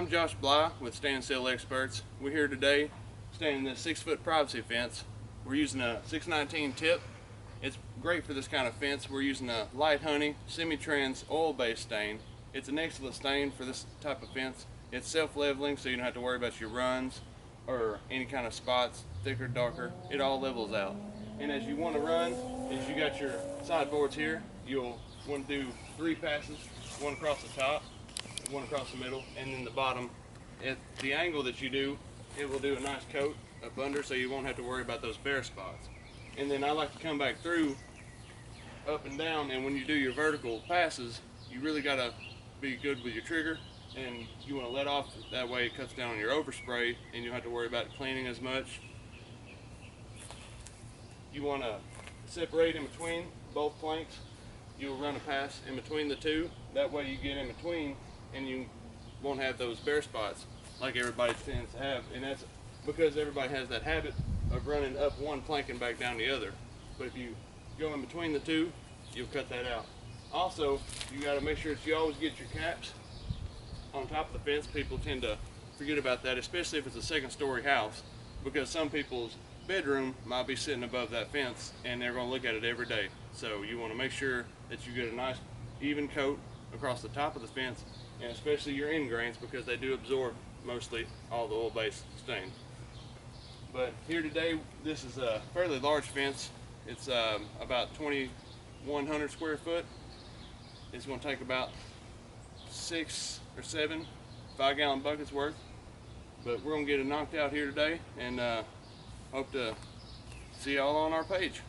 I'm Josh Bly with Stand Still Experts. We're here today standing this 6-foot privacy fence. We're using a 619 tip. It's great for this kind of fence. We're using a light honey semi-trans oil-based stain. It's an excellent stain for this type of fence. It's self-leveling, so you don't have to worry about your runs or any kind of spots, thicker, darker. It all levels out. And as you want to run, as you got your sideboards here, you'll want to do 3 passes, one across the top, one across the middle, and then the bottom. At the angle that you do, it will do a nice coat up under, so you won't have to worry about those bare spots. And then I like to come back through up and down, and when you do your vertical passes, you really got to be good with your trigger, and you want to let off, that way it cuts down on your overspray and you don't have to worry about cleaning as much. You want to separate in between both planks. You'll run a pass in between the two, that way you get in between and you won't have those bare spots like everybody tends to have. And that's because everybody has that habit of running up one plank and back down the other. But if you go in between the two, you'll cut that out. Also, you got to make sure that you always get your caps on top of the fence. People tend to forget about that, especially if it's a 2nd-story house, because some people's bedroom might be sitting above that fence and they're going to look at it every day. So you want to make sure that you get a nice even coat across the top of the fence, and especially your end grains, because they do absorb mostly all the oil-based stain. But here today, this is a fairly large fence. It's about 2,100 square foot. It's going to take about 6 or 7 5-gallon buckets worth. But we're going to get it knocked out here today, and hope to see y'all on our page.